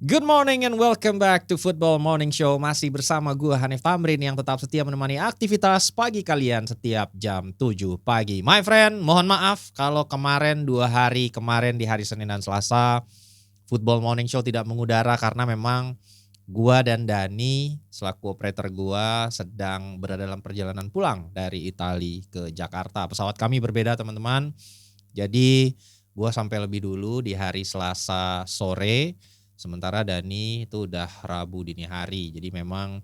Good morning and welcome back to Football Morning Show. Masih bersama gue Hanif Tamrin yang tetap setia menemani aktivitas pagi kalian setiap jam 7 pagi. My friend, mohon maaf kalau kemarin 2 hari kemarin di hari Senin dan Selasa Football Morning Show tidak mengudara karena memang gue dan Dani selaku operator gue sedang berada dalam perjalanan pulang dari Italia ke Jakarta. Pesawat kami berbeda teman-teman. Jadi gue sampai lebih dulu di hari Selasa sore. Sementara Dani itu udah Rabu dini hari. Jadi memang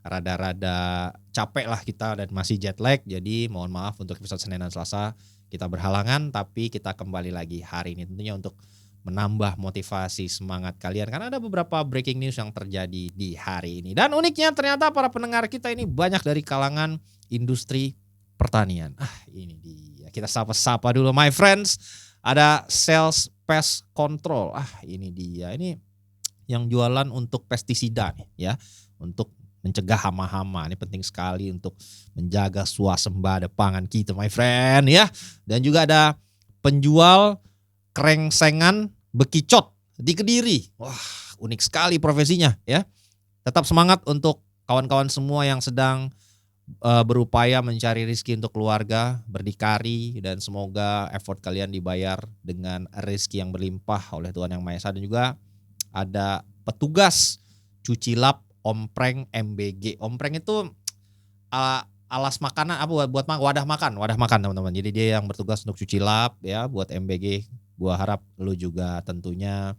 rada-rada capek lah kita dan masih jet lag. Jadi mohon maaf untuk episode Senin dan Selasa kita berhalangan. Tapi kita kembali lagi hari ini tentunya untuk menambah motivasi semangat kalian. Karena ada beberapa breaking news yang terjadi di hari ini. Dan uniknya ternyata para pendengar kita ini banyak dari kalangan industri pertanian. Ini dia. Kita sapa-sapa dulu my friends. Ada Sales Pest Control. Ini dia. Ini yang jualan untuk pestisida nih ya, untuk mencegah hama-hama. Ini penting sekali untuk menjaga swasembada pangan kita my friend ya. Dan juga ada penjual krengsengan bekicot di Kediri. Wah, unik sekali profesinya ya. Tetap semangat untuk kawan-kawan semua yang sedang berupaya mencari rezeki untuk keluarga, berdikari, dan semoga effort kalian dibayar dengan rezeki yang berlimpah oleh Tuhan Yang Maha Esa. Dan juga ada petugas cuci lap ompreng MBG. Ompreng itu alas makanan buat wadah makan teman-teman. Jadi dia yang bertugas untuk cuci lap ya buat MBG. Gua harap lu juga tentunya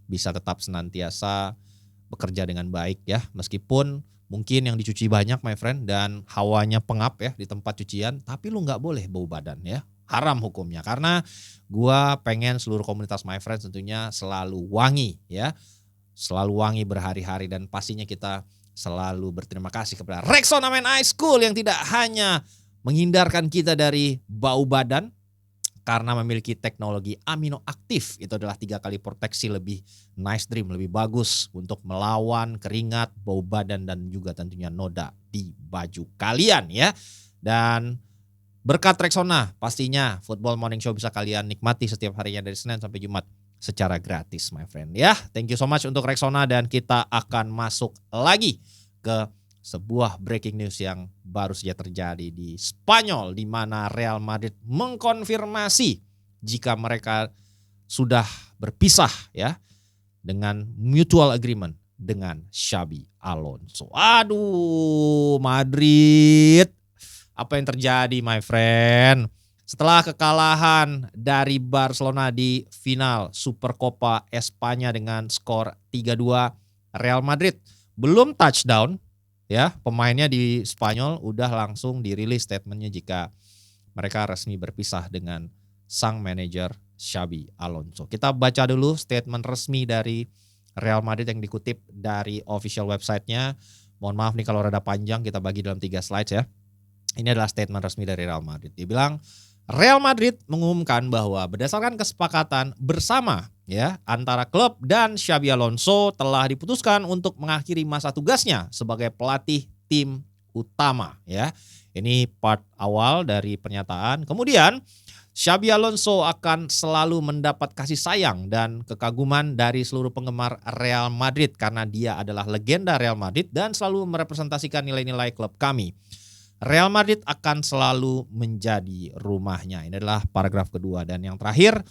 bisa tetap senantiasa bekerja dengan baik ya, meskipun mungkin yang dicuci banyak my friend dan hawanya pengap ya di tempat cucian, tapi lu nggak boleh bau badan ya. Haram hukumnya, karena gua pengen seluruh komunitas my friends tentunya selalu wangi ya. Selalu wangi berhari-hari dan pastinya kita selalu berterima kasih kepada Rexona Men Ice Cool yang tidak hanya menghindarkan kita dari bau badan karena memiliki teknologi amino aktif. Itu adalah 3 kali proteksi lebih nice dream, lebih bagus untuk melawan keringat, bau badan dan juga tentunya noda di baju kalian ya. Dan berkat Rexona pastinya Football Morning Show bisa kalian nikmati setiap harinya dari Senin sampai Jumat secara gratis my friend ya. Thank you so much untuk Rexona dan kita akan masuk lagi ke sebuah breaking news yang baru saja terjadi di Spanyol di mana Real Madrid mengkonfirmasi jika mereka sudah berpisah ya dengan mutual agreement dengan Xabi Alonso. Aduh, Madrid. Apa yang terjadi my friend? Setelah kekalahan dari Barcelona di final Supercopa Espanya dengan skor 3-2, Real Madrid belum touchdown ya, pemainnya di Spanyol udah langsung dirilis statementnya jika mereka resmi berpisah dengan sang manajer Xabi Alonso. Kita baca dulu statement resmi dari Real Madrid yang dikutip dari official website-nya. Mohon maaf nih kalau rada panjang, kita bagi dalam 3 slides ya. Ini adalah statement resmi dari Real Madrid. Dia bilang, Real Madrid mengumumkan bahwa berdasarkan kesepakatan bersama ya antara klub dan Xabi Alonso telah diputuskan untuk mengakhiri masa tugasnya sebagai pelatih tim utama ya. Ini part awal dari pernyataan. Kemudian Xabi Alonso akan selalu mendapat kasih sayang dan kekaguman dari seluruh penggemar Real Madrid karena dia adalah legenda Real Madrid dan selalu merepresentasikan nilai-nilai klub kami. Real Madrid akan selalu menjadi rumahnya. Ini adalah paragraf kedua. Dan yang terakhir,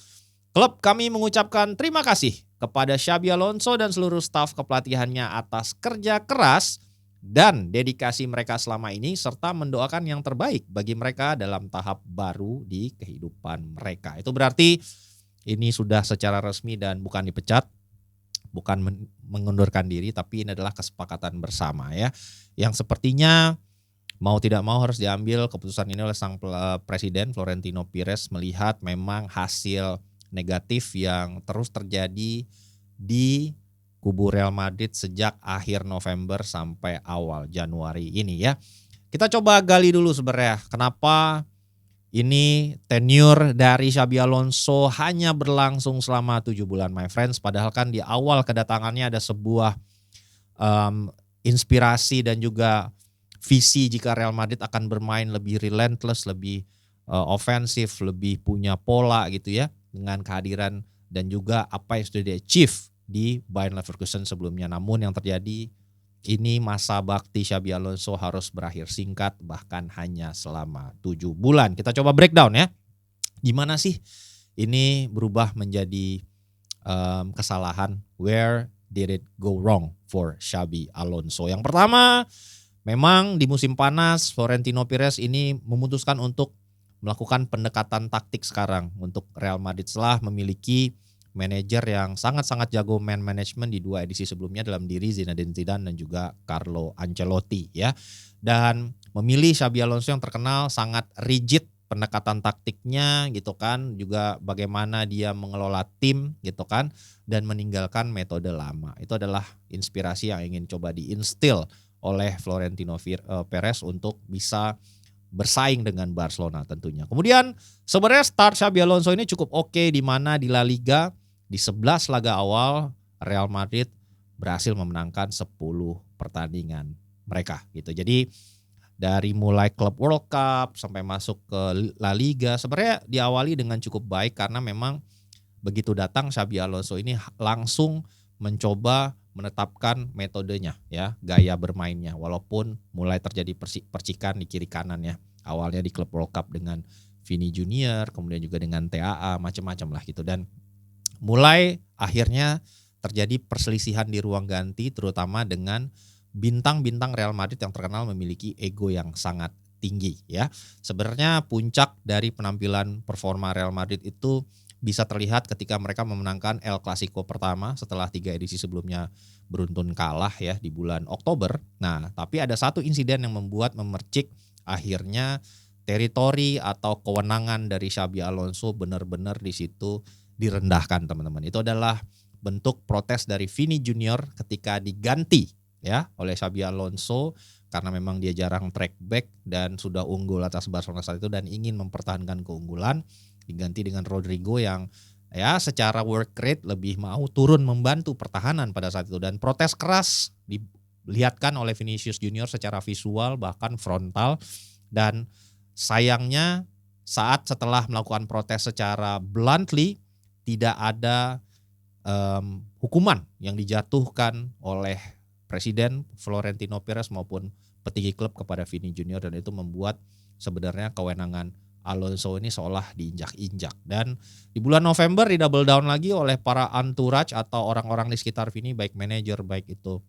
klub kami mengucapkan terima kasih kepada Xabi Alonso dan seluruh staf kepelatihannya atas kerja keras dan dedikasi mereka selama ini serta mendoakan yang terbaik bagi mereka dalam tahap baru di kehidupan mereka. Itu berarti ini sudah secara resmi dan bukan dipecat, bukan mengundurkan diri, tapi ini adalah kesepakatan bersama ya. Yang sepertinya mau tidak mau harus diambil keputusan ini oleh sang presiden Florentino Perez melihat memang hasil negatif yang terus terjadi di kubu Real Madrid sejak akhir November sampai awal Januari ini ya. Kita coba gali dulu sebenarnya kenapa ini tenure dari Xabi Alonso hanya berlangsung selama 7 bulan my friends. Padahal kan di awal kedatangannya ada sebuah inspirasi dan juga visi jika Real Madrid akan bermain lebih relentless, lebih ofensif, lebih punya pola gitu ya. Dengan kehadiran dan juga apa yang sudah di-achieve di Bayer Leverkusen sebelumnya. Namun yang terjadi ini masa bakti Xabi Alonso harus berakhir singkat, bahkan hanya selama 7 bulan. Kita coba breakdown ya. Gimana sih ini berubah menjadi kesalahan? Where did it go wrong for Xabi Alonso? Yang pertama, memang di musim panas Florentino Perez ini memutuskan untuk melakukan pendekatan taktik sekarang untuk Real Madrid setelah memiliki manajer yang sangat-sangat jago man management di 2 edisi sebelumnya dalam diri Zinedine Zidane dan juga Carlo Ancelotti ya. Dan memilih Xabi Alonso yang terkenal sangat rigid pendekatan taktiknya gitu kan, juga bagaimana dia mengelola tim gitu kan, dan meninggalkan metode lama. Itu adalah inspirasi yang ingin coba diinstil oleh Florentino Perez untuk bisa bersaing dengan Barcelona tentunya. Kemudian sebenarnya start Xabi Alonso ini cukup oke, di mana di La Liga di 11 laga awal Real Madrid berhasil memenangkan 10 pertandingan mereka gitu. Jadi dari mulai Club World Cup sampai masuk ke La Liga sebenarnya diawali dengan cukup baik, karena memang begitu datang Xabi Alonso ini langsung mencoba menetapkan metodenya ya, gaya bermainnya, walaupun mulai terjadi percikan di kiri kanan ya. Awalnya di Club World Cup dengan Vini Junior, kemudian juga dengan TAA, macam-macam lah gitu, dan mulai akhirnya terjadi perselisihan di ruang ganti, terutama dengan bintang-bintang Real Madrid yang terkenal memiliki ego yang sangat tinggi ya. Sebenarnya puncak dari penampilan performa Real Madrid itu bisa terlihat ketika mereka memenangkan El Clasico pertama setelah 3 edisi sebelumnya beruntun kalah ya di bulan Oktober. Nah, tapi ada satu insiden yang membuat memercik akhirnya teritori atau kewenangan dari Xabi Alonso benar-benar di situ direndahkan, teman-teman. Itu adalah bentuk protes dari Vini Junior ketika diganti ya oleh Xabi Alonso, karena memang dia jarang track back dan sudah unggul atas Barcelona saat itu dan ingin mempertahankan keunggulan, diganti dengan Rodrigo yang ya secara work rate lebih mau turun membantu pertahanan pada saat itu, dan protes keras dilihatkan oleh Vinicius Junior secara visual bahkan frontal. Dan sayangnya saat setelah melakukan protes secara bluntly tidak ada hukuman yang dijatuhkan oleh Presiden Florentino Perez maupun petinggi klub kepada Vini Junior, dan itu membuat sebenarnya kewenangan Alonso ini seolah diinjak-injak. Dan di bulan November di double down lagi oleh para entourage atau orang-orang di sekitar Vini, baik manajer, baik itu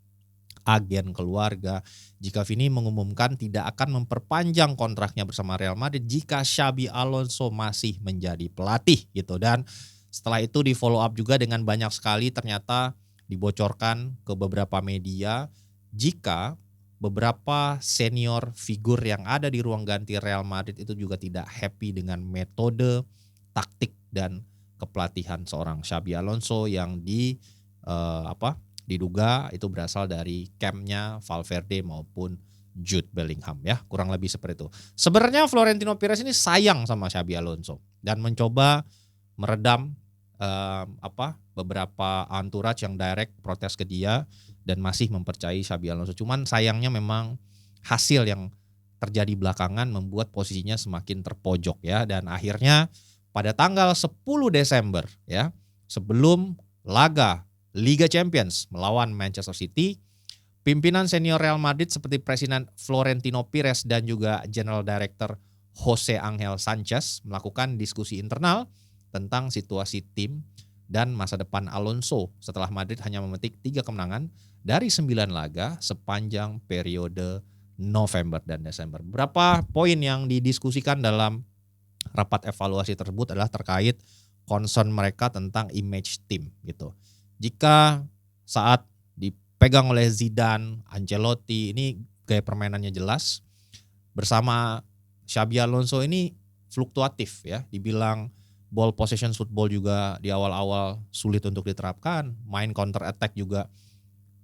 agen, keluarga, jika Vini mengumumkan tidak akan memperpanjang kontraknya bersama Real Madrid jika Xabi Alonso masih menjadi pelatih gitu. Dan setelah itu di follow up juga dengan banyak sekali ternyata dibocorkan ke beberapa media jika beberapa senior figur yang ada di ruang ganti Real Madrid itu juga tidak happy dengan metode, taktik dan kepelatihan seorang Xabi Alonso yang diduga itu berasal dari campnya Valverde maupun Jude Bellingham ya, kurang lebih seperti itu. Sebenarnya Florentino Perez ini sayang sama Xabi Alonso dan mencoba meredam beberapa entourage yang direct protes ke dia dan masih mempercayai Xabi Alonso. Cuman sayangnya memang hasil yang terjadi belakangan membuat posisinya semakin terpojok ya, dan akhirnya pada tanggal 10 Desember ya, sebelum laga Liga Champions melawan Manchester City, pimpinan senior Real Madrid seperti Presiden Florentino Perez dan juga General Director Jose Angel Sanchez melakukan diskusi internal tentang situasi tim dan masa depan Alonso setelah Madrid hanya memetik 3 kemenangan dari 9 laga sepanjang periode November dan Desember. Beberapa poin yang didiskusikan dalam rapat evaluasi tersebut adalah terkait concern mereka tentang image tim gitu. Jika saat dipegang oleh Zidane, Ancelotti, ini gaya permainannya jelas, bersama Xabi Alonso ini fluktuatif ya, dibilang ball possession football juga di awal-awal sulit untuk diterapkan, main counter attack juga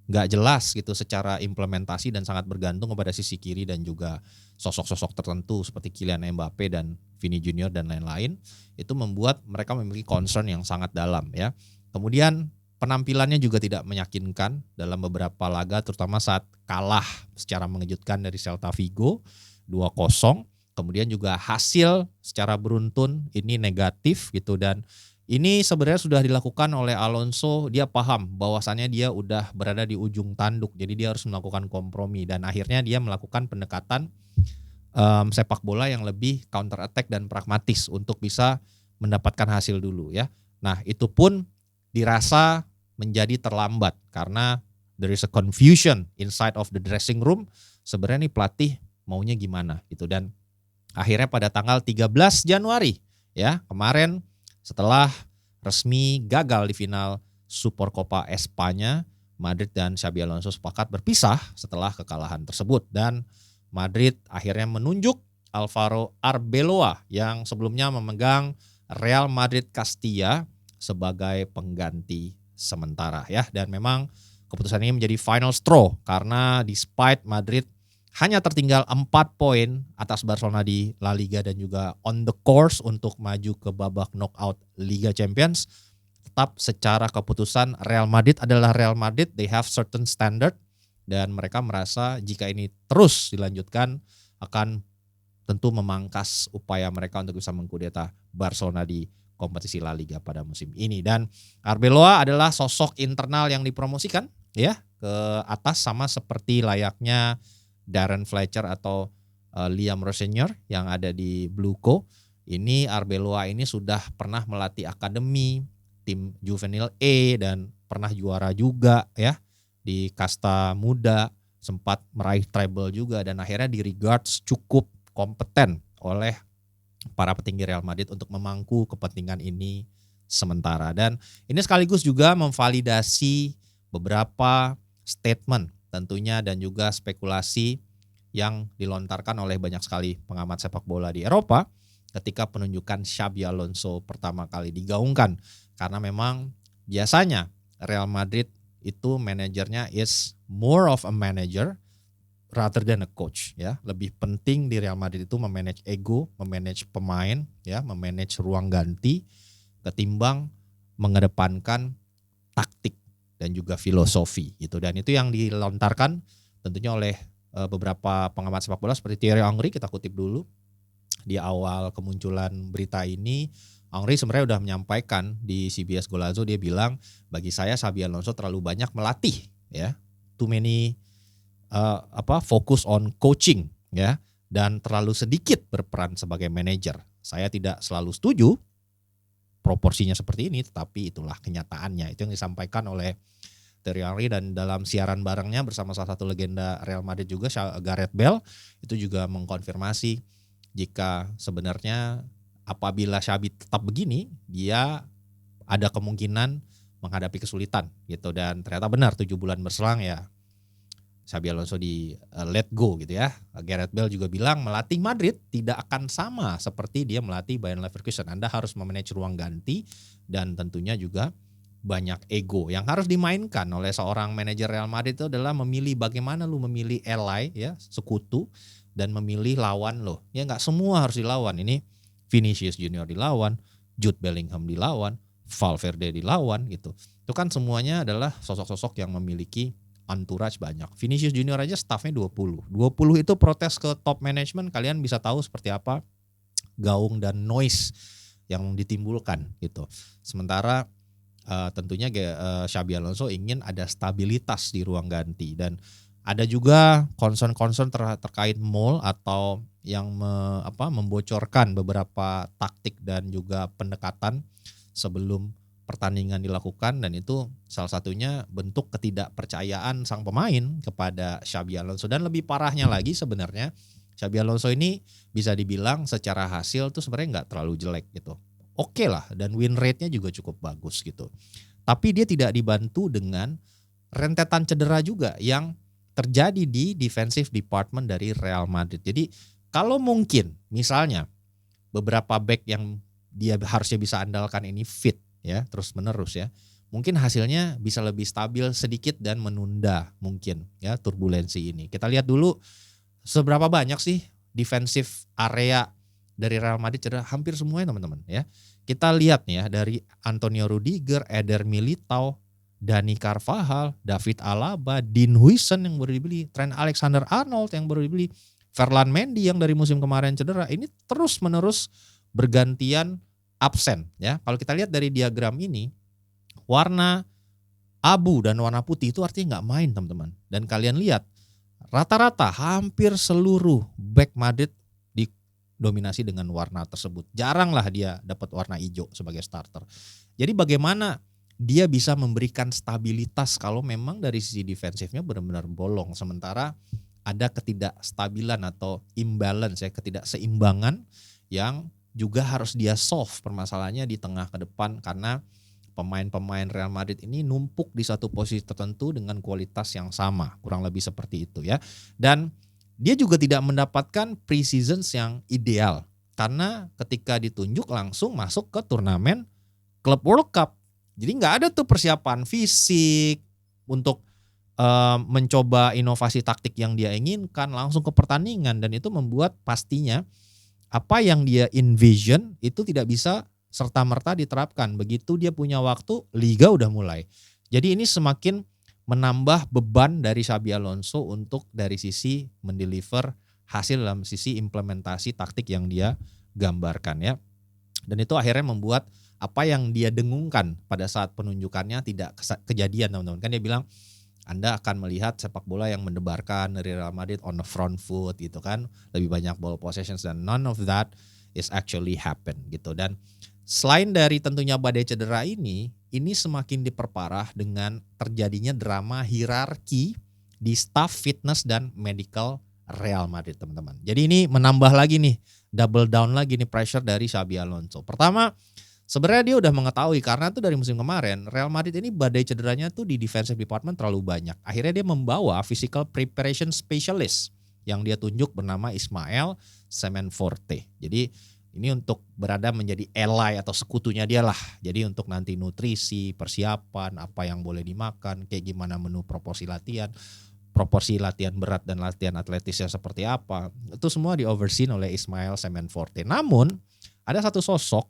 gak jelas gitu secara implementasi dan sangat bergantung kepada sisi kiri dan juga sosok-sosok tertentu seperti Kylian Mbappe dan Vini Junior dan lain-lain. Itu membuat mereka memiliki concern yang sangat dalam ya. Kemudian penampilannya juga tidak meyakinkan dalam beberapa laga, terutama saat kalah secara mengejutkan dari Celta Vigo 2-0. Kemudian juga hasil secara beruntun ini negatif gitu, dan Ini sebenarnya sudah dilakukan oleh Alonso, dia paham bahwasannya dia udah berada di ujung tanduk, jadi dia harus melakukan kompromi dan akhirnya dia melakukan pendekatan sepak bola yang lebih counter attack dan pragmatis untuk bisa mendapatkan hasil dulu ya. Nah itu pun dirasa menjadi terlambat karena there is a confusion inside of the dressing room. Sebenarnya nih pelatih maunya gimana gitu, dan akhirnya pada tanggal 13 Januari ya kemarin setelah resmi gagal di final Supercopa Espanya, Madrid dan Xabi Alonso sepakat berpisah setelah kekalahan tersebut dan Madrid akhirnya menunjuk Alvaro Arbeloa yang sebelumnya memegang Real Madrid Castilla sebagai pengganti sementara ya, dan memang keputusan ini menjadi final straw karena despite Madrid hanya tertinggal 4 poin atas Barcelona di La Liga dan juga on the course untuk maju ke babak knockout Liga Champions, tetap secara keputusan Real Madrid adalah Real Madrid, they have certain standard dan mereka merasa jika ini terus dilanjutkan akan tentu memangkas upaya mereka untuk bisa mengkudeta Barcelona di kompetisi La Liga pada musim ini. Dan Arbeloa adalah sosok internal yang dipromosikan ya ke atas sama seperti layaknya Darren Fletcher atau Liam Rossinier yang ada di Bluco. Ini Arbeloa ini sudah pernah melatih akademi, tim juvenil A dan pernah juara juga ya di kasta muda, sempat meraih treble juga dan akhirnya di regards cukup kompeten oleh para petinggi Real Madrid untuk memangku kepentingan ini sementara. Dan ini sekaligus juga memvalidasi beberapa statement tentunya dan juga spekulasi yang dilontarkan oleh banyak sekali pengamat sepak bola di Eropa ketika penunjukan Xabi Alonso pertama kali digaungkan. Karena memang biasanya Real Madrid itu manajernya is more of a manager rather than a coach ya. Lebih penting di Real Madrid itu memanage ego, memanage pemain ya, memanage ruang ganti ketimbang mengedepankan taktik dan juga filosofi gitu. Dan itu yang dilontarkan tentunya oleh beberapa pengamat sepak bola seperti Thierry Henry. Kita kutip dulu di awal kemunculan berita ini, Henry sebenarnya udah menyampaikan di CBS Golazo, dia bilang bagi saya Xabi Alonso terlalu banyak melatih ya, too many focus on coaching ya, dan terlalu sedikit berperan sebagai manajer. Saya tidak selalu setuju proporsinya seperti ini, tetapi itulah kenyataannya. Itu yang disampaikan oleh Thierry Henry, dan dalam siaran barengnya bersama salah satu legenda Real Madrid juga, Gareth Bale, itu juga mengkonfirmasi jika sebenarnya apabila Xabi tetap begini, dia ada kemungkinan menghadapi kesulitan gitu. Dan ternyata benar 7 bulan berselang ya Xabi Alonso di let go gitu ya. Gareth Bale juga bilang melatih Madrid tidak akan sama seperti dia melatih Bayer Leverkusen. Anda harus memanage ruang ganti dan tentunya juga banyak ego yang harus dimainkan oleh seorang manajer Real Madrid. Itu adalah memilih bagaimana lu memilih ally ya, sekutu, dan memilih lawan lo. Ya nggak semua harus dilawan. Ini Vinicius Junior dilawan, Jude Bellingham dilawan, Valverde dilawan gitu. Itu kan semuanya adalah sosok-sosok yang memiliki entourage banyak. Vinicius Junior aja staffnya 20. 20 itu protes ke top management, kalian bisa tahu seperti apa gaung dan noise yang ditimbulkan gitu. Sementara tentunya Xabi Alonso ingin ada stabilitas di ruang ganti, dan ada juga concern terkait mall atau yang membocorkan beberapa taktik dan juga pendekatan sebelum pertandingan dilakukan, dan itu salah satunya bentuk ketidakpercayaan sang pemain kepada Xabi Alonso. Dan lebih parahnya lagi sebenarnya Xabi Alonso ini bisa dibilang secara hasil tuh sebenarnya nggak terlalu jelek gitu. Oke lah, dan win rate-nya juga cukup bagus gitu. Tapi dia tidak dibantu dengan rentetan cedera juga yang terjadi di defensive department dari Real Madrid. Jadi kalau mungkin misalnya beberapa back yang dia harusnya bisa andalkan ini fit ya terus menerus ya, mungkin hasilnya bisa lebih stabil sedikit dan menunda mungkin ya turbulensi ini. Kita lihat dulu seberapa banyak sih defensive area dari Real Madrid cedera. Hampir semuanya teman-teman ya. Kita lihat nih ya, dari Antonio Rudiger, Eder Militao, Dani Carvajal, David Alaba, Dean Huijsen yang baru dibeli, Trent Alexander-Arnold yang baru dibeli, Ferland Mendy yang dari musim kemarin cedera. Ini terus menerus bergantian absen ya. Kalau kita lihat dari diagram ini, warna abu dan warna putih itu artinya nggak main teman-teman. Dan kalian lihat rata-rata hampir seluruh back Madrid didominasi dengan warna tersebut. Jarang lah dia dapat warna hijau sebagai starter. Jadi bagaimana dia bisa memberikan stabilitas kalau memang dari sisi defensifnya benar-benar bolong. Sementara ada ketidakstabilan atau imbalance ya, ketidakseimbangan yang juga harus dia solve permasalahannya di tengah ke depan karena pemain-pemain Real Madrid ini numpuk di satu posisi tertentu dengan kualitas yang sama, kurang lebih seperti itu ya. Dan dia juga tidak mendapatkan pre-season yang ideal karena ketika ditunjuk langsung masuk ke turnamen Club World Cup. Jadi nggak ada tuh persiapan fisik untuk mencoba inovasi taktik yang dia inginkan, langsung ke pertandingan, dan itu membuat pastinya apa yang dia envision itu tidak bisa serta-merta diterapkan. Begitu dia punya waktu, liga udah mulai. Jadi ini semakin menambah beban dari Xabi Alonso untuk dari sisi mendeliver hasil dalam sisi implementasi taktik yang dia gambarkan ya. Dan itu akhirnya membuat apa yang dia dengungkan pada saat penunjukannya tidak kejadian teman-teman. Kan dia bilang Anda akan melihat sepak bola yang mendebarkan dari Real Madrid on the front foot gitu kan. Lebih banyak ball possessions dan none of that is actually happen gitu. Dan selain dari tentunya badai cedera ini semakin diperparah dengan terjadinya drama hierarki di staff fitness dan medical Real Madrid teman-teman. Jadi ini menambah lagi nih, double down lagi nih pressure dari Xabi Alonso. Pertama, sebenarnya dia udah mengetahui karena tuh dari musim kemarin Real Madrid ini badai cederanya tuh di defensive department terlalu banyak. Akhirnya dia membawa physical preparation specialist yang dia tunjuk bernama Ismael Semenforte. Jadi ini untuk berada menjadi ally atau sekutunya dia lah. Jadi untuk nanti nutrisi, persiapan, apa yang boleh dimakan, kayak gimana menu proporsi latihan berat dan latihan atletisnya seperti apa. Itu semua di-overseen oleh Ismael Semenforte. Namun ada satu sosok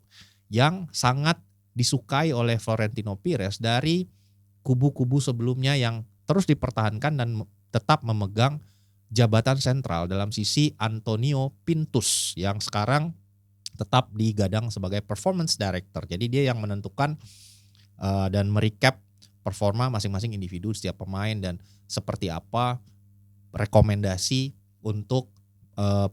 yang sangat disukai oleh Florentino Perez dari kubu-kubu sebelumnya yang terus dipertahankan dan tetap memegang jabatan sentral dalam sisi Antonio Pintus yang sekarang tetap digadang sebagai performance director. Jadi dia yang menentukan dan merecap performa masing-masing individu setiap pemain dan seperti apa rekomendasi untuk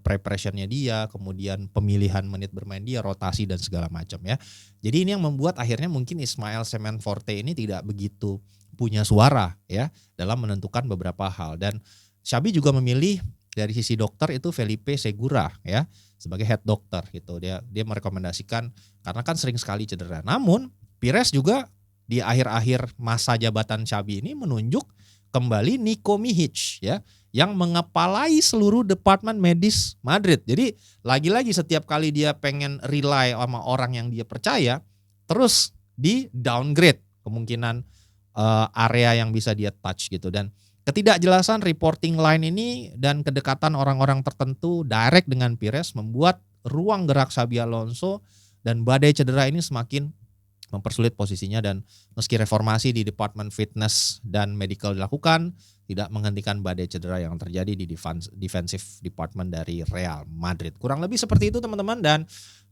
preparationnya dia, kemudian pemilihan menit bermain dia, rotasi dan segala macam ya. Jadi ini yang membuat akhirnya mungkin Ismael Semenforte ini tidak begitu punya suara ya dalam menentukan beberapa hal. Dan Xabi juga memilih dari sisi dokter itu Felipe Segura ya sebagai head dokter gitu. Dia merekomendasikan karena kan sering sekali cedera. Namun Pires juga di akhir-akhir masa jabatan Xabi ini menunjuk kembali Niko Mihic ya yang mengepalai seluruh departemen medis Madrid. Jadi lagi-lagi setiap kali dia pengen rely sama orang yang dia percaya, terus di downgrade kemungkinan area yang bisa dia touch gitu. Dan ketidakjelasan reporting line ini dan kedekatan orang-orang tertentu direct dengan Pires membuat ruang gerak Xabi Alonso dan badai cedera ini semakin mempersulit posisinya. Dan meski reformasi di departemen fitness dan medical dilakukan, tidak menghentikan badai cedera yang terjadi di defensive department dari Real Madrid. Kurang lebih seperti itu teman-teman. Dan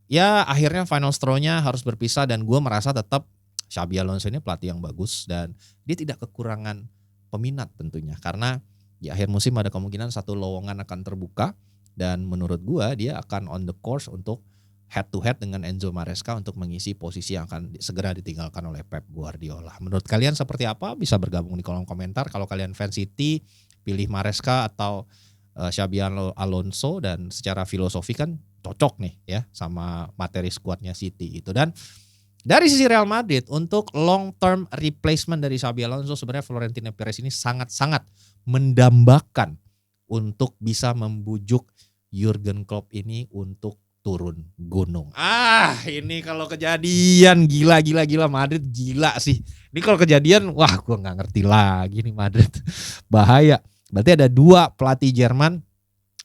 ya akhirnya final straw-nya harus berpisah dan gue merasa tetap Xabi Alonso ini pelatih yang bagus dan dia tidak kekurangan peminat tentunya. Karena di akhir musim ada kemungkinan satu lowongan akan terbuka dan menurut gua dia akan on the course untuk head to head dengan Enzo Maresca untuk mengisi posisi yang akan segera ditinggalkan oleh Pep Guardiola. Menurut kalian seperti apa? Bisa bergabung di kolom komentar. Kalau kalian fans City, pilih Maresca atau Xabi Alonso, dan secara filosofi kan cocok nih ya sama materi skuadnya City itu. Dan dari sisi Real Madrid untuk long term replacement dari Xabi Alonso sebenarnya Florentino Perez ini sangat-sangat mendambakan untuk bisa membujuk Jurgen Klopp ini untuk turun gunung. Ini kalau kejadian gila Madrid gila sih. Ini kalau kejadian wah gue nggak ngerti lagi nih Madrid. Bahaya. Berarti ada dua pelatih Jerman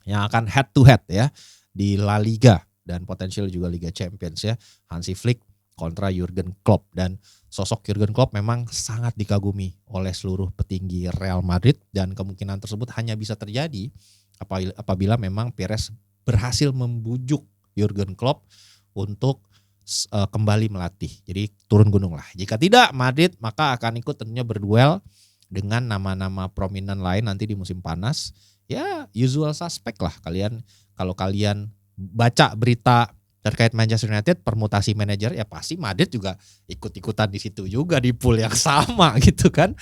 yang akan head to head ya di La Liga dan potensial juga Liga Champions ya. Hansi Flick kontra Jurgen Klopp. Dan sosok Jurgen Klopp memang sangat dikagumi oleh seluruh petinggi Real Madrid dan kemungkinan tersebut hanya bisa terjadi apabila memang Perez berhasil membujuk Jurgen Klopp untuk kembali melatih. Jadi turun gunung lah. Jika tidak, Madrid maka akan ikut tentunya berduel dengan nama-nama prominent lain nanti di musim panas. Ya usual suspect lah kalau kalian baca berita terkait Manchester United permutasi manajer ya pasti Madrid juga ikut-ikutan di situ juga di pool yang sama gitu kan.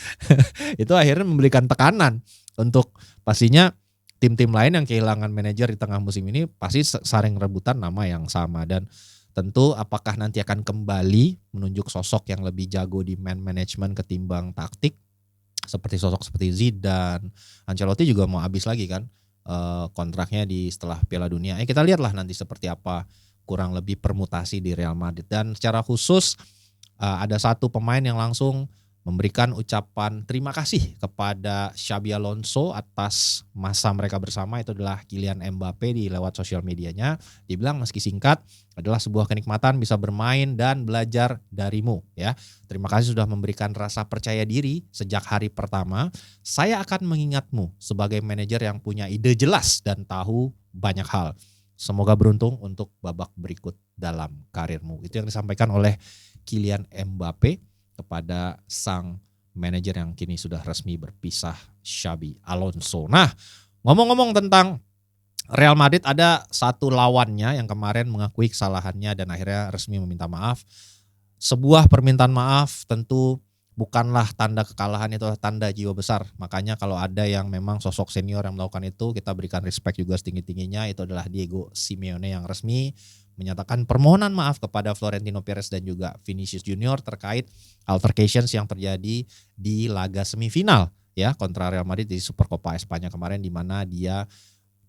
Itu akhirnya memberikan tekanan untuk pastinya tim-tim lain yang kehilangan manajer di tengah musim ini pasti saling rebutan nama yang sama. Dan tentu apakah nanti akan kembali menunjuk sosok yang lebih jago di man management ketimbang taktik seperti sosok seperti Zidane. Ancelotti juga mau habis lagi kan kontraknya di setelah Piala Dunia. Kita lihatlah nanti seperti apa kurang lebih permutasi di Real Madrid. Dan secara khusus ada satu pemain yang langsung memberikan ucapan terima kasih kepada Xabi Alonso atas masa mereka bersama, itu adalah Kylian Mbappe di lewat sosial medianya. Dia bilang meski singkat adalah sebuah kenikmatan bisa bermain dan belajar darimu ya. Terima kasih sudah memberikan rasa percaya diri sejak hari pertama. Saya akan mengingatmu sebagai manajer yang punya ide jelas dan tahu banyak hal. Semoga beruntung untuk babak berikut dalam karirmu. Itu yang disampaikan oleh Kylian Mbappe kepada sang manajer yang kini sudah resmi berpisah, Xabi Alonso. Nah, ngomong-ngomong tentang Real Madrid, ada satu lawannya yang kemarin mengakui kesalahannya dan akhirnya resmi meminta maaf. Sebuah permintaan maaf tentu bukanlah tanda kekalahan, itu tanda jiwa besar. Makanya kalau ada yang memang sosok senior yang melakukan itu, kita berikan respect juga setinggi-tingginya. Itu adalah Diego Simeone yang resmi menyatakan permohonan maaf kepada Florentino Perez dan juga Vinicius Junior terkait altercations yang terjadi di laga semifinal ya kontra Real Madrid di Supercopa Espanya kemarin, di mana dia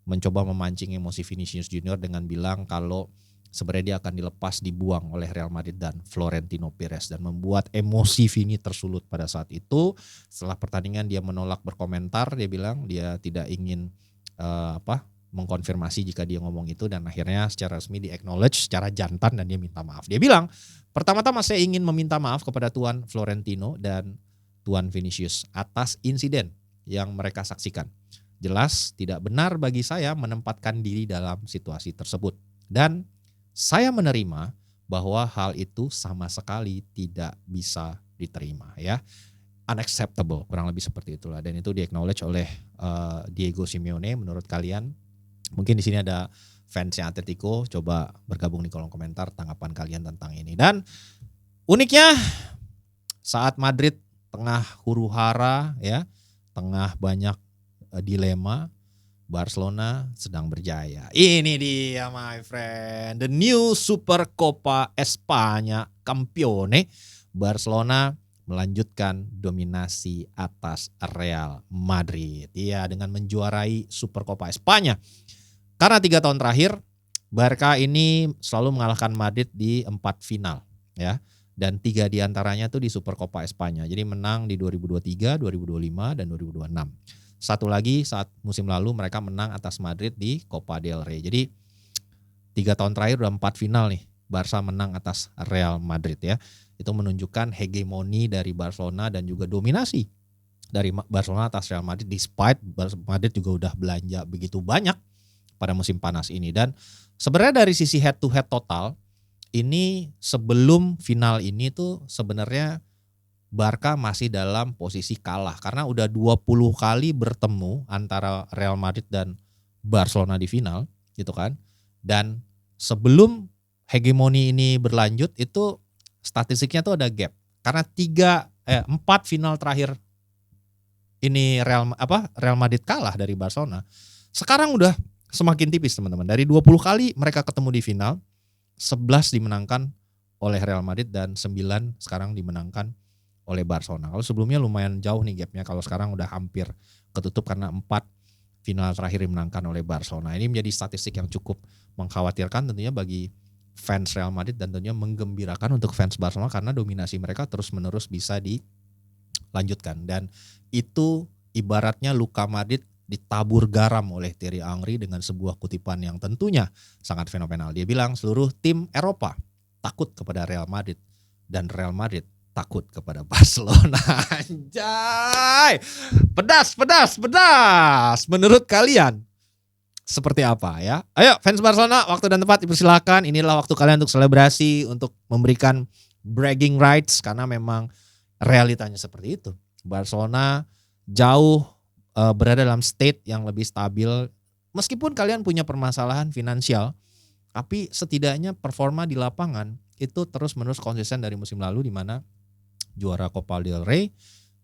mencoba memancing emosi Vinicius Junior dengan bilang kalau sebenarnya dia akan dilepas dibuang oleh Real Madrid dan Florentino Perez, dan membuat emosi Vini tersulut pada saat itu. Setelah pertandingan dia menolak berkomentar, dia bilang dia tidak ingin mengkonfirmasi jika dia ngomong itu, dan akhirnya secara resmi di-acknowledge secara jantan dan dia minta maaf. Dia bilang, pertama-tama saya ingin meminta maaf kepada Tuan Florentino dan Tuan Vinicius atas insiden yang mereka saksikan. Jelas tidak benar bagi saya menempatkan diri dalam situasi tersebut. Dan saya menerima bahwa hal itu sama sekali tidak bisa diterima ya. Unacceptable, kurang lebih seperti itulah. Dan itu di-acknowledge oleh Diego Simeone. Menurut kalian, mungkin di sini ada fansnya Atletico, coba bergabung di kolom komentar tanggapan kalian tentang ini. Dan uniknya saat Madrid tengah huru-hara ya, tengah banyak dilema, Barcelona sedang berjaya. Ini dia my friend, the new Supercopa Espanya Campione. Barcelona melanjutkan dominasi atas Real Madrid. Iya, dengan menjuarai Supercopa Espanya. Karena 3 tahun terakhir Barca ini selalu mengalahkan Madrid di 4 final ya, dan 3 diantaranya tuh di Supercopa Espanya. Jadi menang di 2023, 2025 dan 2026. Satu lagi saat musim lalu mereka menang atas Madrid di Copa del Rey. Jadi 3 tahun terakhir udah 4 final nih Barca menang atas Real Madrid ya. Itu menunjukkan hegemoni dari Barcelona dan juga dominasi dari Barcelona atas Real Madrid, despite Madrid juga udah belanja begitu banyak pada musim panas ini. Dan sebenarnya dari sisi head to head total ini sebelum final ini tuh sebenarnya Barca masih dalam posisi kalah karena udah 20 kali bertemu antara Real Madrid dan Barcelona di final gitu kan. Dan sebelum hegemoni ini berlanjut itu statistiknya tuh ada gap. Karena 4 final terakhir ini Real Madrid kalah dari Barcelona. Sekarang udah semakin tipis teman-teman. Dari 20 kali mereka ketemu di final, 11 dimenangkan oleh Real Madrid dan 9 sekarang dimenangkan oleh Barcelona. Kalau sebelumnya lumayan jauh nih gapnya, kalau sekarang udah hampir ketutup karena 4 final terakhir dimenangkan oleh Barcelona. Ini menjadi statistik yang cukup mengkhawatirkan tentunya bagi fans Real Madrid dan tentunya menggembirakan untuk fans Barcelona karena dominasi mereka terus-menerus bisa dilanjutkan. Dan itu ibaratnya luka Madrid ditabur garam oleh Thierry Henry dengan sebuah kutipan yang tentunya sangat fenomenal. Dia bilang seluruh tim Eropa takut kepada Real Madrid dan Real Madrid takut kepada Barcelona. Anjay. Pedas. Menurut kalian seperti apa ya. Ayo fans Barcelona, waktu dan tempat dipersilakan. Inilah waktu kalian untuk selebrasi, untuk memberikan bragging rights karena memang realitanya seperti itu. Barcelona jauh berada dalam state yang lebih stabil. Meskipun kalian punya permasalahan finansial, tapi setidaknya performa di lapangan itu terus-menerus konsisten dari musim lalu, di mana juara Copa del Rey,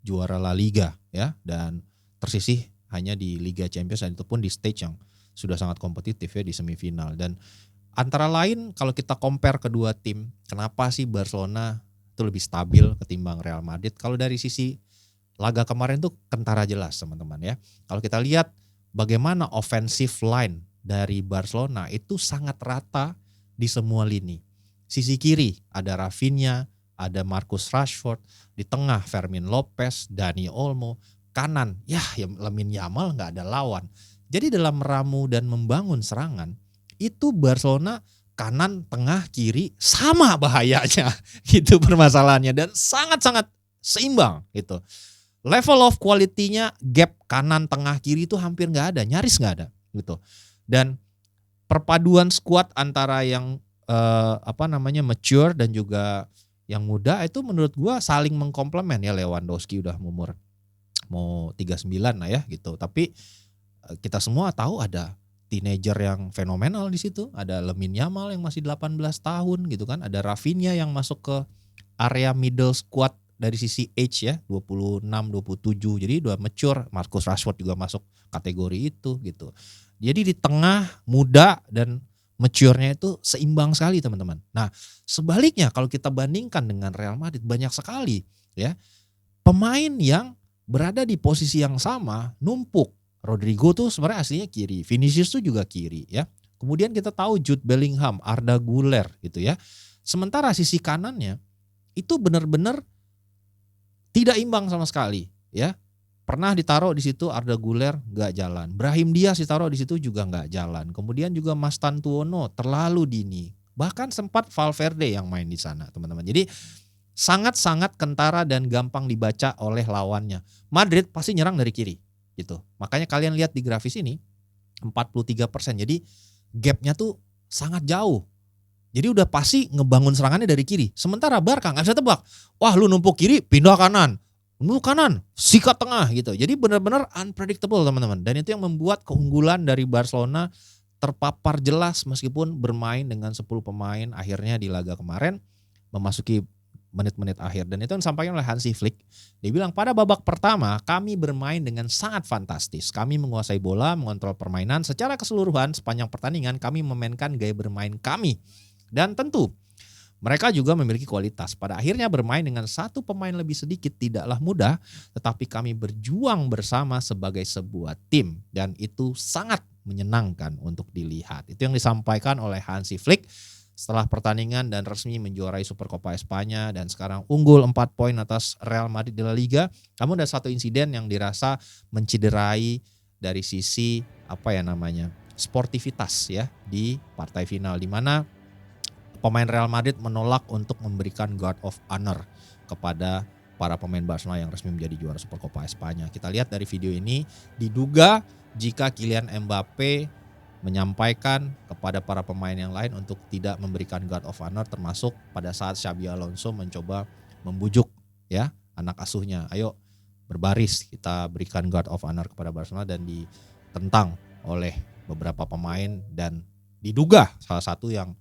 juara La Liga ya, dan tersisih hanya di Liga Champions, dan itu pun di stage yang sudah sangat kompetitif ya, di semifinal. Dan antara lain kalau kita compare kedua tim, kenapa sih Barcelona itu lebih stabil ketimbang Real Madrid? Kalau dari sisi laga kemarin tuh kentara jelas teman-teman ya. Kalau kita lihat bagaimana offensive line dari Barcelona itu sangat rata di semua lini. Sisi kiri ada Rafinha, ada Marcus Rashford, di tengah Fermin Lopez, Dani Olmo, kanan ya Lamine Yamal nggak ada lawan. Jadi dalam meramu dan membangun serangan itu Barcelona kanan, tengah, kiri sama bahayanya gitu permasalahannya, dan sangat-sangat seimbang gitu. Level of quality-nya gap kanan, tengah, kiri itu hampir nggak ada, nyaris nggak ada gitu. Dan perpaduan squad antara yang mature dan juga yang muda itu menurut gua saling mengkomplement ya. Lewandowski udah mau 39 lah ya gitu. Tapi kita semua tahu ada teenager yang fenomenal di situ. Ada Lamine Yamal yang masih 18 tahun gitu kan. Ada Rafinha yang masuk ke area middle squad dari sisi age ya, 26, 27. Jadi udah mature. Marcus Rashford juga masuk kategori itu gitu. Jadi di tengah muda dan mature-nya itu seimbang sekali teman-teman. Nah sebaliknya kalau kita bandingkan dengan Real Madrid, banyak sekali ya pemain yang berada di posisi yang sama numpuk. Rodrigo tuh sebenarnya aslinya kiri, Vinicius tuh juga kiri ya. Kemudian kita tahu Jude Bellingham, Arda Güler gitu ya. Sementara sisi kanannya itu benar-benar tidak imbang sama sekali ya. Pernah ditaruh di situ Arda Güler nggak jalan, Brahim Diaz ditaruh di situ juga nggak jalan. Kemudian juga Mas Tantuono terlalu dini, bahkan sempat Valverde yang main di sana teman-teman. Jadi sangat-sangat kentara dan gampang dibaca oleh lawannya. Madrid pasti nyerang dari kiri gitu. Makanya kalian lihat di grafis ini 43%. Jadi gapnya tuh sangat jauh. Jadi udah pasti ngebangun serangannya dari kiri. Sementara Barca nggak bisa tebak. Wah lu numpuk kiri pindah kanan. Lu kanan, sikat tengah gitu. Jadi benar-benar unpredictable teman-teman. Dan itu yang membuat keunggulan dari Barcelona terpapar jelas meskipun bermain dengan 10 pemain akhirnya di laga kemarin memasuki menit-menit akhir. Dan itu yang disampaikan oleh Hansi Flick. Dia bilang pada babak pertama kami bermain dengan sangat fantastis. Kami menguasai bola, mengontrol permainan secara keseluruhan sepanjang pertandingan. Kami memainkan gaya bermain kami. Dan tentu mereka juga memiliki kualitas. Pada akhirnya bermain dengan satu pemain lebih sedikit tidaklah mudah, tetapi kami berjuang bersama sebagai sebuah tim dan itu sangat menyenangkan untuk dilihat. Itu yang disampaikan oleh Hansi Flick setelah pertandingan dan resmi menjuarai Supercopa Espanya dan sekarang unggul 4 poin atas Real Madrid di La Liga. Namun ada satu insiden yang dirasa menciderai dari sisi sportivitas ya di partai final, di mana pemain Real Madrid menolak untuk memberikan guard of honor kepada para pemain Barcelona yang resmi menjadi juara Supercopa Espanya. Kita lihat dari video ini, diduga jika Kylian Mbappe menyampaikan kepada para pemain yang lain untuk tidak memberikan guard of honor, termasuk pada saat Xabi Alonso mencoba membujuk ya anak asuhnya, ayo berbaris kita berikan guard of honor kepada Barcelona, dan ditentang oleh beberapa pemain dan diduga salah satu yang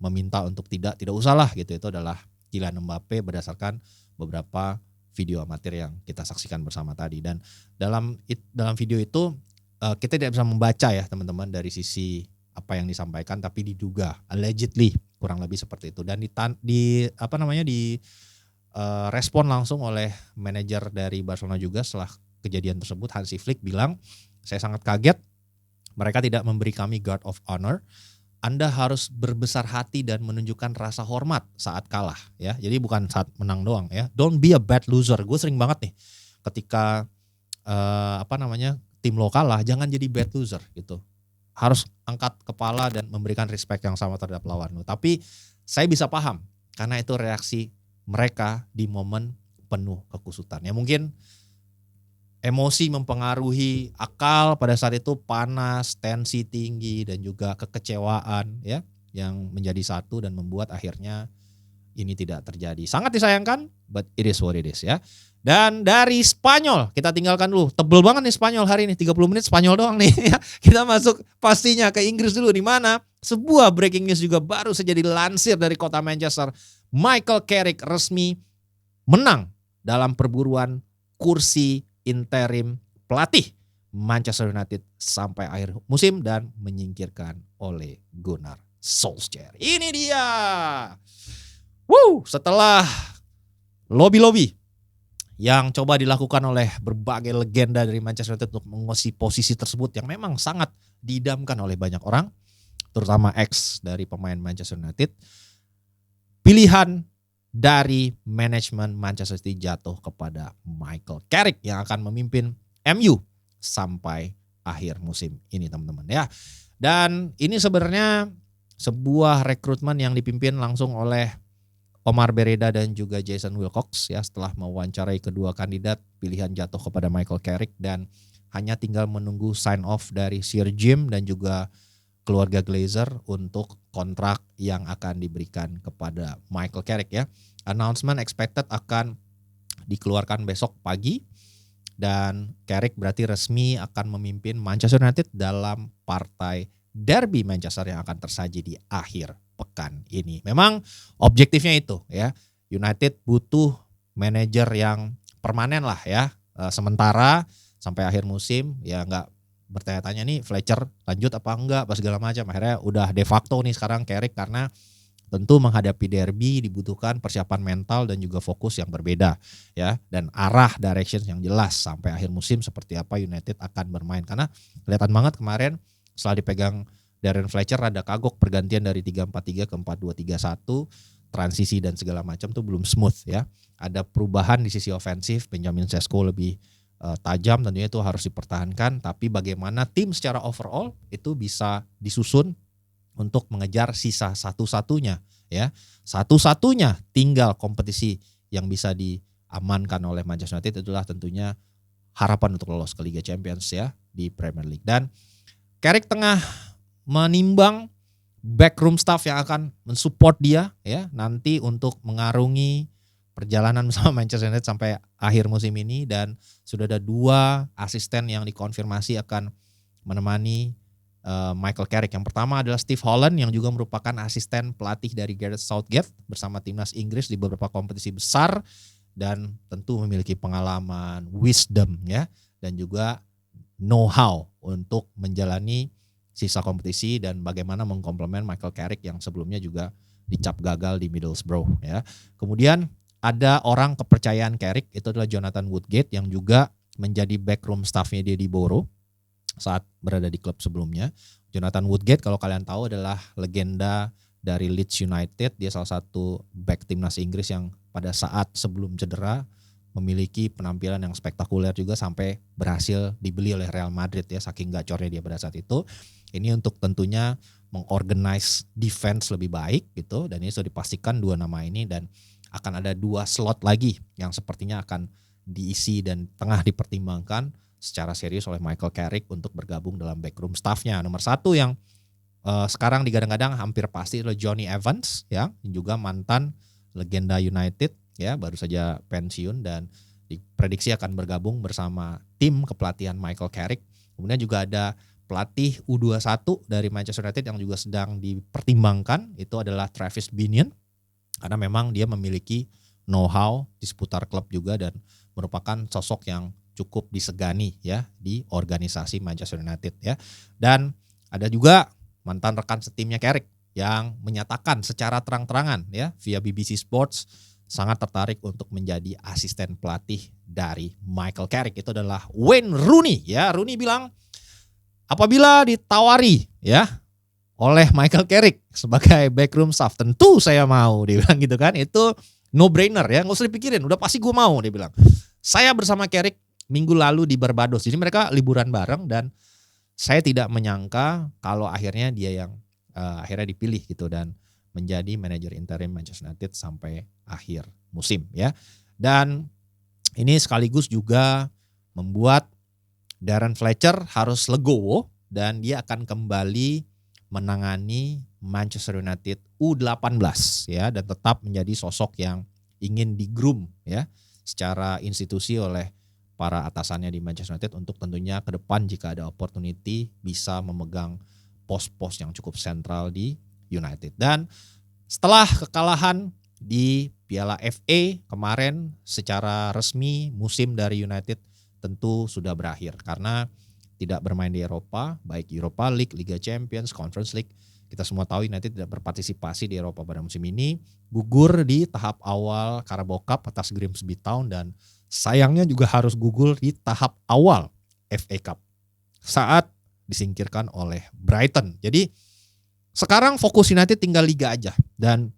meminta untuk tidak usahlah gitu. Itu adalah Kylian Mbappe berdasarkan beberapa video amatir yang kita saksikan bersama tadi. Dan dalam video itu kita tidak bisa membaca ya teman-teman dari sisi apa yang disampaikan, tapi diduga allegedly kurang lebih seperti itu. Dan respon langsung oleh manajer dari Barcelona juga setelah kejadian tersebut. Hansi Flick bilang, saya sangat kaget mereka tidak memberi kami guard of honor. Anda harus berbesar hati dan menunjukkan rasa hormat saat kalah ya. Jadi bukan saat menang doang ya. Don't be a bad loser. Gue sering banget nih ketika tim lo kalah, jangan jadi bad loser gitu. Harus angkat kepala dan memberikan respect yang sama terhadap lawan lo. Tapi saya bisa paham karena itu reaksi mereka di momen penuh kekusutan. Ya mungkin emosi mempengaruhi akal pada saat itu, panas, tensi tinggi dan juga kekecewaan ya yang menjadi satu dan membuat akhirnya ini tidak terjadi. Sangat disayangkan, but it is what it is ya. Dan dari Spanyol, kita tinggalkan dulu. Tebel banget nih Spanyol hari ini, 30 menit Spanyol doang nih ya. Kita masuk pastinya ke Inggris dulu, di mana sebuah breaking news juga baru saja dilansir dari kota Manchester. Michael Carrick resmi menang dalam perburuan kursi interim pelatih Manchester United sampai akhir musim dan menyingkirkan Ole Gunnar Solskjaer. Ini dia. Setelah lobby-lobby yang coba dilakukan oleh berbagai legenda dari Manchester United untuk mengisi posisi tersebut yang memang sangat diidamkan oleh banyak orang, terutama ex dari pemain Manchester United, pilihan dari manajemen Manchester City jatuh kepada Michael Carrick yang akan memimpin MU sampai akhir musim ini, teman-teman ya. Dan ini sebenarnya sebuah rekrutmen yang dipimpin langsung oleh Omar Bereda dan juga Jason Wilcox ya, setelah mewawancarai kedua kandidat, pilihan jatuh kepada Michael Carrick dan hanya tinggal menunggu sign off dari Sir Jim dan juga keluarga Glazer untuk kontrak yang akan diberikan kepada Michael Carrick ya. Announcement expected akan dikeluarkan besok pagi dan Carrick berarti resmi akan memimpin Manchester United dalam partai derby Manchester yang akan tersaji di akhir pekan ini. Memang objektifnya itu ya, United butuh manajer yang permanen lah ya, sementara sampai akhir musim ya, nggak bertanya-tanya nih Fletcher lanjut apa enggak pas segala macam. Akhirnya udah de facto nih sekarang Carrick, karena tentu menghadapi derby dibutuhkan persiapan mental dan juga fokus yang berbeda ya, dan arah direction yang jelas sampai akhir musim seperti apa United akan bermain. Karena kelihatan banget kemarin setelah dipegang Darren Fletcher rada kagok pergantian dari 3-4-3 ke 4-2-3-1, transisi dan segala macam tuh belum smooth ya. Ada perubahan di sisi ofensif, Benjamin Sesko lebih tajam, tentunya itu harus dipertahankan, tapi bagaimana tim secara overall itu bisa disusun untuk mengejar sisa satu-satunya ya. Satu-satunya tinggal kompetisi yang bisa diamankan oleh Manchester United itulah tentunya harapan untuk lolos ke Liga Champions ya di Premier League. Dan Carrick tengah menimbang backroom staff yang akan mensupport dia ya nanti untuk mengarungi perjalanan bersama Manchester United sampai akhir musim ini, dan sudah ada 2 asisten yang dikonfirmasi akan menemani Michael Carrick. Yang pertama adalah Steve Holland yang juga merupakan asisten pelatih dari Gareth Southgate bersama timnas Inggris di beberapa kompetisi besar dan tentu memiliki pengalaman, wisdom ya, dan juga know-how untuk menjalani sisa kompetisi dan bagaimana mengkomplement Michael Carrick yang sebelumnya juga dicap gagal di Middlesbrough ya. Kemudian ada orang kepercayaan Carrick, itu adalah Jonathan Woodgate yang juga menjadi backroom staffnya dia di Borough saat berada di klub sebelumnya. Jonathan Woodgate kalau kalian tahu adalah legenda dari Leeds United, dia salah satu back timnas Inggris yang pada saat sebelum cedera memiliki penampilan yang spektakuler juga sampai berhasil dibeli oleh Real Madrid ya, saking gacornya dia pada saat itu. Ini untuk tentunya mengorganize defense lebih baik gitu, dan ini sudah dipastikan 2 nama ini, dan akan ada 2 slot lagi yang sepertinya akan diisi dan tengah dipertimbangkan secara serius oleh Michael Carrick untuk bergabung dalam backroom staffnya. Nomor 1 yang sekarang digadang-gadang hampir pasti adalah Johnny Evans ya, juga mantan legenda United ya, baru saja pensiun dan diprediksi akan bergabung bersama tim kepelatihan Michael Carrick. Kemudian juga ada pelatih U21 dari Manchester United yang juga sedang dipertimbangkan, itu adalah Travis Binion, karena memang dia memiliki know-how di seputar klub juga dan merupakan sosok yang cukup disegani ya di organisasi Manchester United ya. Dan ada juga mantan rekan setimnya Carrick yang menyatakan secara terang-terangan ya via BBC Sports sangat tertarik untuk menjadi asisten pelatih dari Michael Carrick. Itu adalah Wayne Rooney ya. Rooney bilang apabila ditawari ya oleh Michael Carrick sebagai backroom staff, tentu saya mau, dia bilang gitu kan. Itu no brainer ya, nggak usah dipikirin, udah pasti gue mau, dia bilang. Saya bersama Carrick minggu lalu di Barbados, jadi mereka liburan bareng dan saya tidak menyangka kalau akhirnya dia yang akhirnya dipilih gitu dan menjadi manajer interim Manchester United sampai akhir musim ya. Dan ini sekaligus juga membuat Darren Fletcher harus legowo dan dia akan kembali menangani Manchester United U18 ya, dan tetap menjadi sosok yang ingin di-groom ya secara institusi oleh para atasannya di Manchester United untuk tentunya ke depan jika ada opportunity bisa memegang pos-pos yang cukup sentral di United. Dan setelah kekalahan di Piala FA kemarin, secara resmi musim dari United tentu sudah berakhir karena tidak bermain di Eropa, baik Europa League, Liga Champions, Conference League. Kita semua tahu United tidak berpartisipasi di Eropa pada musim ini, gugur di tahap awal Carabao Cup atas Grimsby Town, dan sayangnya juga harus gugur di tahap awal FA Cup saat disingkirkan oleh Brighton. Jadi sekarang fokus United tinggal Liga aja, dan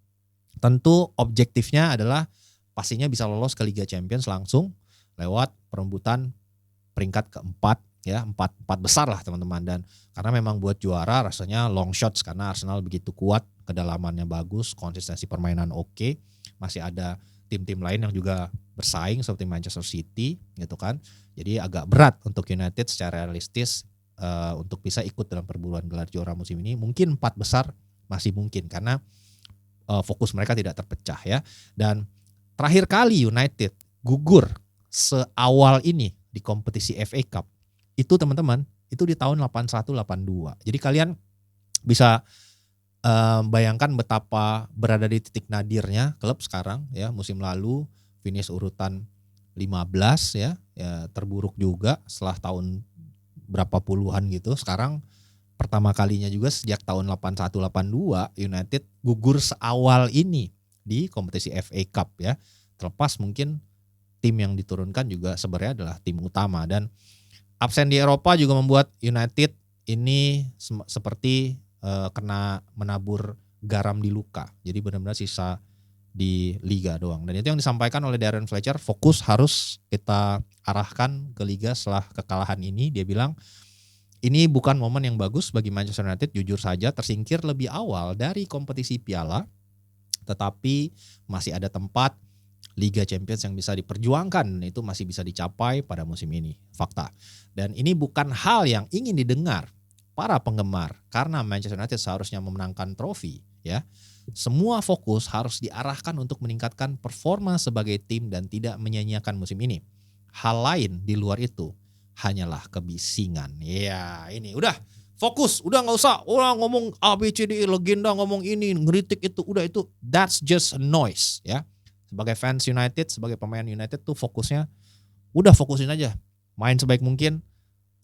tentu objektifnya adalah pastinya bisa lolos ke Liga Champions langsung lewat perebutan peringkat keempat ya, empat besar lah teman-teman. Dan karena memang buat juara rasanya long shots karena Arsenal begitu kuat, kedalamannya bagus, konsistensi permainan oke. Masih ada tim-tim lain yang juga bersaing seperti Manchester City gitu kan. Jadi agak berat untuk United secara realistis untuk bisa ikut dalam perburuan gelar juara musim ini. Mungkin 4 besar masih mungkin karena fokus mereka tidak terpecah ya. Dan terakhir kali United gugur seawal ini di kompetisi FA Cup itu teman-teman, itu di tahun 81-82. Jadi kalian bisa bayangkan betapa berada di titik nadirnya klub sekarang ya. Musim lalu finish urutan 15 ya, terburuk juga setelah tahun berapa puluhan gitu. Sekarang pertama kalinya juga sejak tahun 81-82 United gugur seawal ini di kompetisi FA Cup ya. Terlepas mungkin tim yang diturunkan juga sebenarnya adalah tim utama, dan absen di Eropa juga membuat United ini seperti kena menabur garam di luka. Jadi benar-benar sisa di Liga doang. Dan itu yang disampaikan oleh Darren Fletcher, fokus harus kita arahkan ke Liga setelah kekalahan ini. Dia bilang ini bukan momen yang bagus bagi Manchester United, jujur saja tersingkir lebih awal dari kompetisi piala, tetapi masih ada tempat Liga Champions yang bisa diperjuangkan, itu masih bisa dicapai pada musim ini. Fakta. Dan ini bukan hal yang ingin didengar para penggemar karena Manchester United seharusnya memenangkan trofi ya. Semua fokus harus diarahkan untuk meningkatkan performa sebagai tim dan tidak menyanyiakan musim ini. Hal lain di luar itu hanyalah kebisingan. Ya, ini udah fokus, udah nggak usah orang ngomong ABCD legenda ngomong ini, ngeritik itu, udah itu that's just noise ya. Sebagai fans United, sebagai pemain United tuh fokusnya udah fokusin aja. Main sebaik mungkin,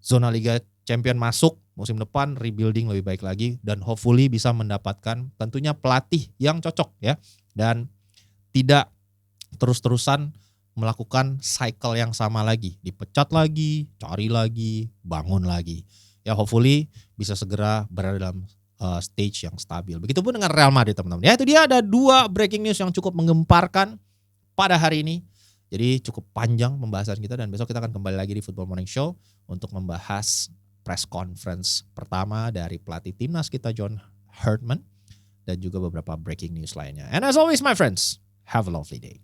zona Liga Champion masuk, musim depan rebuilding lebih baik lagi, dan hopefully bisa mendapatkan tentunya pelatih yang cocok ya. Dan tidak terus-terusan melakukan cycle yang sama lagi. Dipecat lagi, cari lagi, bangun lagi. Ya hopefully bisa segera berada dalam stage yang stabil. Begitupun dengan Real Madrid teman-teman. Ya itu dia, ada 2 breaking news yang cukup menggemparkan pada hari ini. Jadi cukup panjang pembahasan kita, dan besok kita akan kembali lagi di Football Morning Show untuk membahas press conference pertama dari pelatih timnas kita John Herdman dan juga beberapa breaking news lainnya. And as always my friends, have a lovely day.